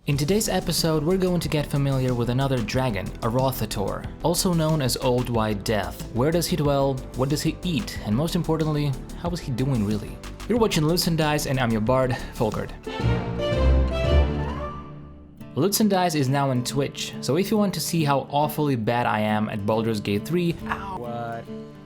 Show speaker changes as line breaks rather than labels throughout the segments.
In today's episode, we're going to get familiar with another dragon, Arauthator, also known as Old White Death. Where does he dwell, what does he eat, and most importantly, how is he doing really? You're watching Loots and Dice, and I'm your bard, Volkert. Loots and Dice is now on Twitch, so if you want to see how awfully bad I am at Baldur's Gate 3,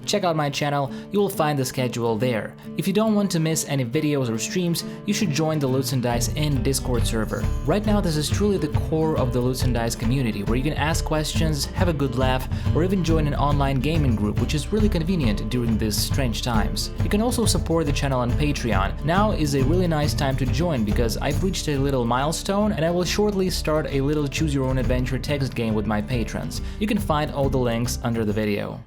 check out my channel, you will find the schedule there. If you don't want to miss any videos or streams, you should join the Loots and Dice in Discord server. Right now this is truly the core of the Loots and Dice community, where you can ask questions, have a good laugh, or even join an online gaming group, which is really convenient during these strange times. You can also support the channel on Patreon. Now is a really nice time to join because I've reached a little milestone and I will shortly start a little choose your own adventure text game with my patrons. You can find all the links under the video.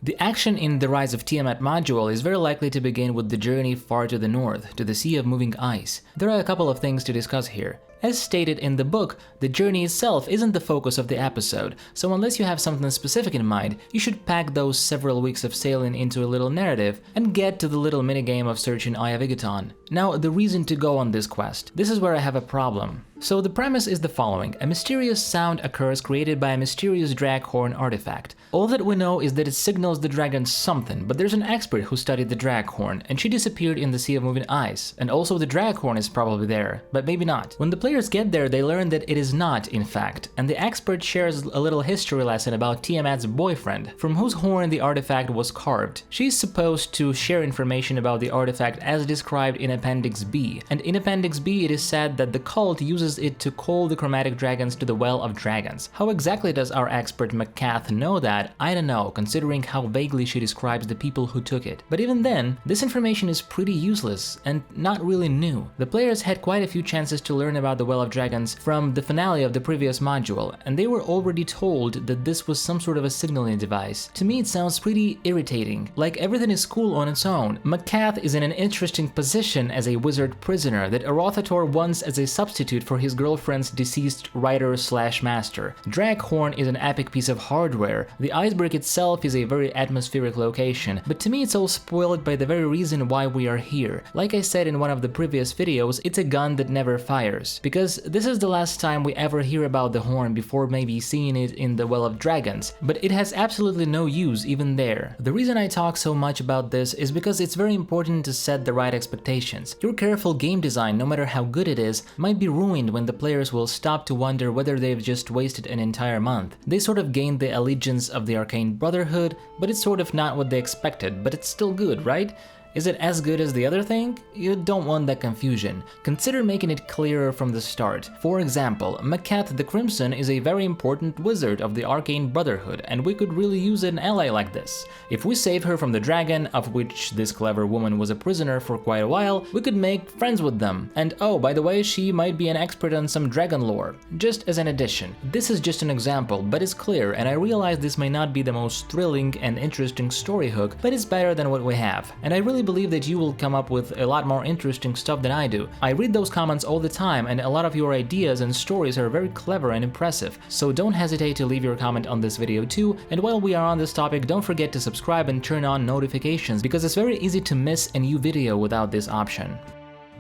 The action in the Rise of Tiamat module is very likely to begin with the journey far to the north, to the Sea of Moving Ice. There are a couple of things to discuss here. As stated in the book, the journey itself isn't the focus of the episode, so unless you have something specific in mind, you should pack those several weeks of sailing into a little narrative and get to the little minigame of searching Eye of Igaton. Now, the reason to go on this quest. This is where I have a problem. So the premise is the following. A mysterious sound occurs created by a mysterious draghorn artifact. All that we know is that it signals the dragon something, but there's an expert who studied the draghorn, and she disappeared in the Sea of Moving Ice, and also the draghorn is probably there, but maybe not. When the players get there, they learn that it is not, in fact, and the expert shares a little history lesson about Tiamat's boyfriend, from whose horn the artifact was carved. She's supposed to share information about the artifact as described in Appendix B, and in Appendix B it is said that the cult uses it to call the chromatic dragons to the Well of Dragons. How exactly does our expert McCath know that? I don't know, considering how vaguely she describes the people who took it. But even then, this information is pretty useless and not really new. The players had quite a few chances to learn about the Well of Dragons from the finale of the previous module, and they were already told that this was some sort of a signaling device. To me it sounds pretty irritating, like everything is cool on its own. McCath is in an interesting position as a wizard prisoner that Arauthator wants as a substitute for his girlfriend's deceased writer/master. Draghorn is an epic piece of hardware. The iceberg itself is a very atmospheric location, but to me it's all spoiled by the very reason why we are here. Like I said in one of the previous videos, it's a gun that never fires, because this is the last time we ever hear about the horn before maybe seeing it in the Well of Dragons, but it has absolutely no use even there. The reason I talk so much about this is because it's very important to set the right expectations. Your careful game design, no matter how good it is, might be ruined when the players will stop to wonder whether they've just wasted an entire month. They sort of gained the allegiance of the Arcane Brotherhood, but it's sort of not what they expected, but it's still good, right? Is it as good as the other thing? You don't want that confusion. Consider making it clearer from the start. For example, McCath the Crimson is a very important wizard of the Arcane Brotherhood, and we could really use an ally like this. If we save her from the dragon, of which this clever woman was a prisoner for quite a while, we could make friends with them. And oh, by the way, she might be an expert on some dragon lore. Just as an addition. This is just an example, but it's clear, and I realize this may not be the most thrilling and interesting story hook, but it's better than what we have. And I really believe that you will come up with a lot more interesting stuff than I do. I read those comments all the time, and a lot of your ideas and stories are very clever and impressive, so don't hesitate to leave your comment on this video too. And while we are on this topic, don't forget to subscribe and turn on notifications, because it's very easy to miss a new video without this option.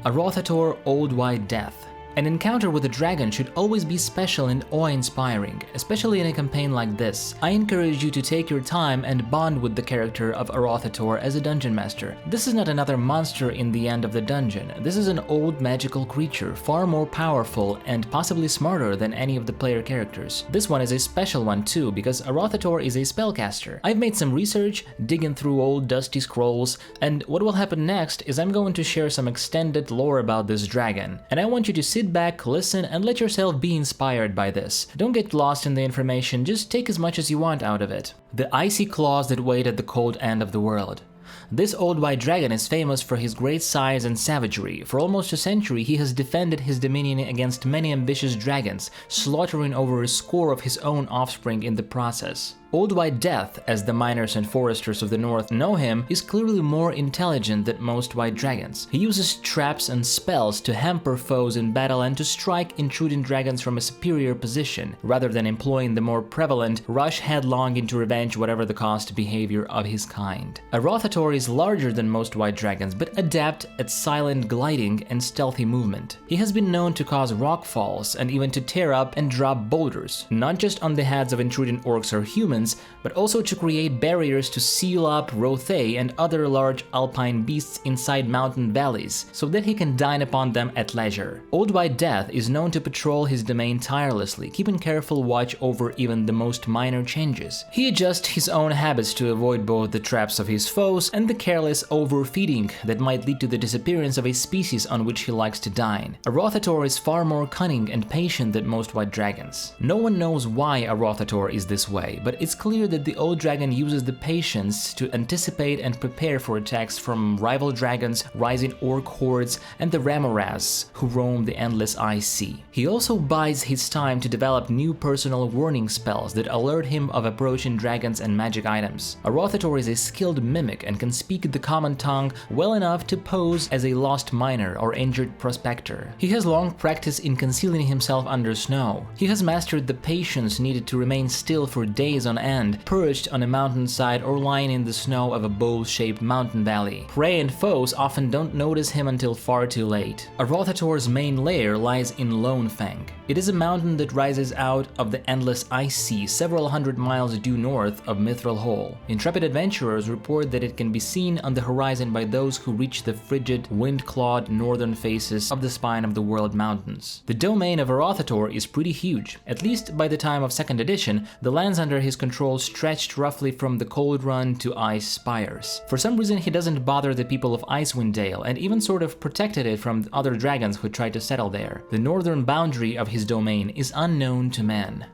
Arauthator, Old White Death. An encounter with a dragon should always be special and awe-inspiring, especially in a campaign like this. I encourage you to take your time and bond with the character of Arauthator as a dungeon master. This is not another monster in the end of the dungeon. This is an old magical creature, far more powerful and possibly smarter than any of the player characters. This one is a special one too, because Arauthator is a spellcaster. I've made some research, digging through old dusty scrolls, and what will happen next is I'm going to share some extended lore about this dragon, and I want you to sit back, listen, and let yourself be inspired by this. Don't get lost in the information, just take as much as you want out of it. The icy claws that wait at the cold end of the world. This old white dragon is famous for his great size and savagery. For almost a century, he has defended his dominion against many ambitious dragons, slaughtering over a score of his own offspring in the process. Old White Death, as the miners and foresters of the north know him, is clearly more intelligent than most white dragons. He uses traps and spells to hamper foes in battle and to strike intruding dragons from a superior position, rather than employing the more prevalent, rush headlong into revenge whatever the cost behavior of his kind. Arauthator is larger than most white dragons, but adept at silent gliding and stealthy movement. He has been known to cause rock falls and even to tear up and drop boulders, not just on the heads of intruding orcs or humans, but also to create barriers to seal up Arauthator and other large alpine beasts inside mountain valleys, so that he can dine upon them at leisure. Old White Death is known to patrol his domain tirelessly, keeping careful watch over even the most minor changes. He adjusts his own habits to avoid both the traps of his foes and the careless overfeeding that might lead to the disappearance of a species on which he likes to dine. Arauthator is far more cunning and patient than most white dragons. No one knows why Arauthator is this way, but it's clear that the old dragon uses the patience to anticipate and prepare for attacks from rival dragons, rising orc hordes, and the Ramoras who roam the endless ice sea. He also bides his time to develop new personal warning spells that alert him of approaching dragons and magic items. Arauthator is a skilled mimic and can speak the common tongue well enough to pose as a lost miner or injured prospector. He has long practice in concealing himself under snow. He has mastered the patience needed to remain still for days on end, perched on a mountainside or lying in the snow of a bowl-shaped mountain valley. Prey and foes often don't notice him until far too late. Arauthator's main lair lies in Lone Fang. It is a mountain that rises out of the endless ice sea several hundred miles due north of Mithril Hall. Intrepid adventurers report that it can be seen on the horizon by those who reach the frigid, wind-clawed northern faces of the spine of the World Mountains. The domain of Arauthator is pretty huge. At least by the time of 2nd edition, the lands under his control stretched roughly from the Cold Run to Ice Spires. For some reason, he doesn't bother the people of Icewind Dale, and even sort of protected it from other dragons who tried to settle there. The northern boundary of his domain is unknown to man.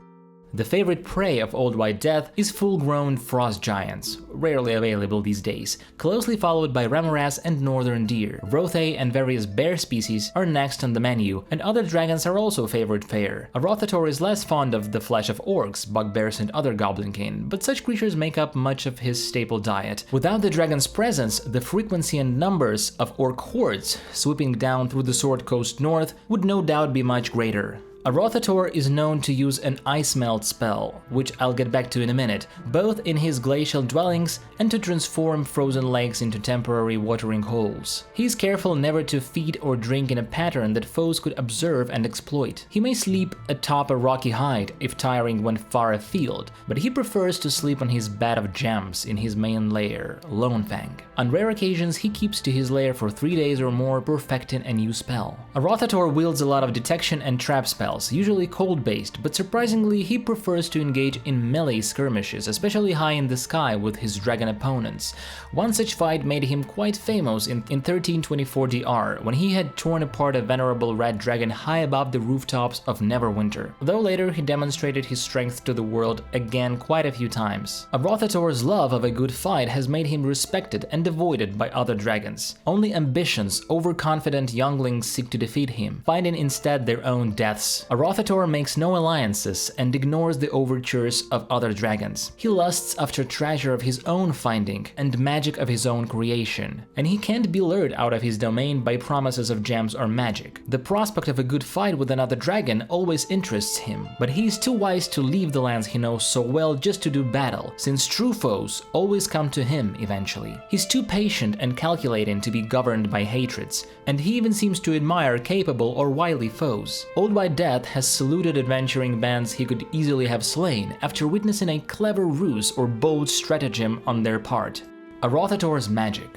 The favorite prey of Old White Death is full-grown frost giants, rarely available these days, closely followed by Ramoras and northern deer. Arauthator and various bear species are next on the menu, and other dragons are also favored fare. Arauthator is less fond of the flesh of orcs, bugbears and other goblinkin, but such creatures make up much of his staple diet. Without the dragon's presence, the frequency and numbers of orc hordes sweeping down through the Sword Coast north would no doubt be much greater. Arauthator is known to use an ice melt spell, which I'll get back to in a minute, both in his glacial dwellings and to transform frozen lakes into temporary watering holes. He is careful never to feed or drink in a pattern that foes could observe and exploit. He may sleep atop a rocky height if tiring when far afield, but he prefers to sleep on his bed of gems in his main lair, Lone Fang. On rare occasions, he keeps to his lair for 3 days or more, perfecting a new spell. Arauthator wields a lot of detection and trap spells, usually cold-based, but surprisingly he prefers to engage in melee skirmishes, especially high in the sky with his dragon opponents. One such fight made him quite famous in 1324 DR, when he had torn apart a venerable red dragon high above the rooftops of Neverwinter, though later he demonstrated his strength to the world again quite a few times. Arauthator's love of a good fight has made him respected and avoided by other dragons. Only ambitious, overconfident younglings seek to defeat him, finding instead their own deaths. Arauthator makes no alliances and ignores the overtures of other dragons. He lusts after treasure of his own finding and magic of his own creation, and he can't be lured out of his domain by promises of gems or magic. The prospect of a good fight with another dragon always interests him, but he is too wise to leave the lands he knows so well just to do battle, since true foes always come to him eventually. He's too patient and calculating to be governed by hatreds, and he even seems to admire capable or wily foes. Old White Death has saluted adventuring bands he could easily have slain after witnessing a clever ruse or bold stratagem on their part. Arauthator's magic.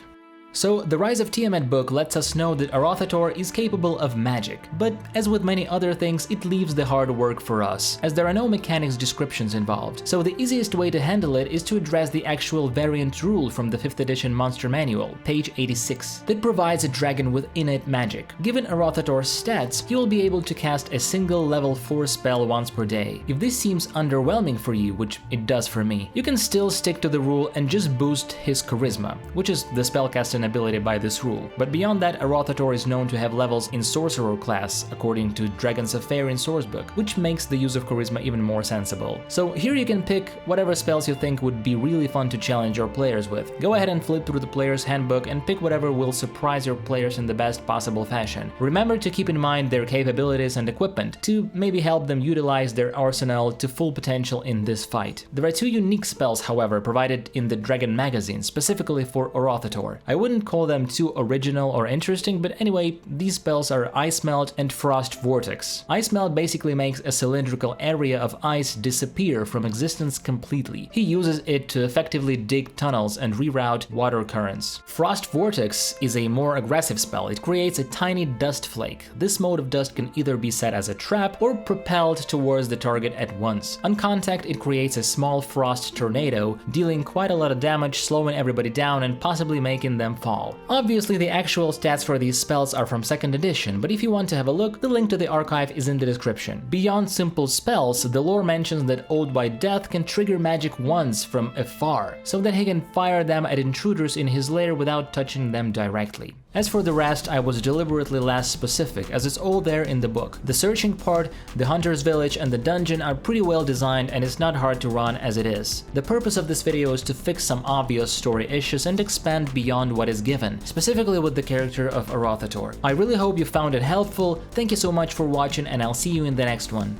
So, the Rise of Tiamat book lets us know that Arauthator is capable of magic, but as with many other things, it leaves the hard work for us, as there are no mechanics descriptions involved. So the easiest way to handle it is to address the actual variant rule from the 5th edition Monster Manual, page 86, that provides a dragon with innate magic. Given Arauthator's stats, he will be able to cast a single level 4 spell once per day. If this seems underwhelming for you, which it does for me, you can still stick to the rule and just boost his charisma, which is the spellcasting an ability by this rule. But beyond that, Arauthator is known to have levels in Sorcerer class, according to Dragon's Affair in Sourcebook, which makes the use of Charisma even more sensible. So here you can pick whatever spells you think would be really fun to challenge your players with. Go ahead and flip through the player's handbook and pick whatever will surprise your players in the best possible fashion. Remember to keep in mind their capabilities and equipment to maybe help them utilize their arsenal to full potential in this fight. There are 2 unique spells, however, provided in the Dragon magazine specifically for Arauthator. I wouldn't call them too original or interesting, but anyway, these spells are Ice Melt and Frost Vortex. Ice Melt basically makes a cylindrical area of ice disappear from existence completely. He uses it to effectively dig tunnels and reroute water currents. Frost Vortex is a more aggressive spell. It creates a tiny dust flake. This mode of dust can either be set as a trap or propelled towards the target at once. On contact, it creates a small frost tornado, dealing quite a lot of damage, slowing everybody down and possibly making them fall. Obviously, the actual stats for these spells are from 2nd edition, but if you want to have a look, the link to the archive is in the description. Beyond simple spells, the lore mentions that Owed by Death can trigger magic once from afar, so that he can fire them at intruders in his lair without touching them directly. As for the rest, I was deliberately less specific, as it's all there in the book. The searching part, the hunter's village, and the dungeon are pretty well designed, and it's not hard to run as it is. The purpose of this video is to fix some obvious story issues and expand beyond what is given, specifically with the character of Arauthator. I really hope you found it helpful. Thank you so much for watching, and I'll see you in the next one.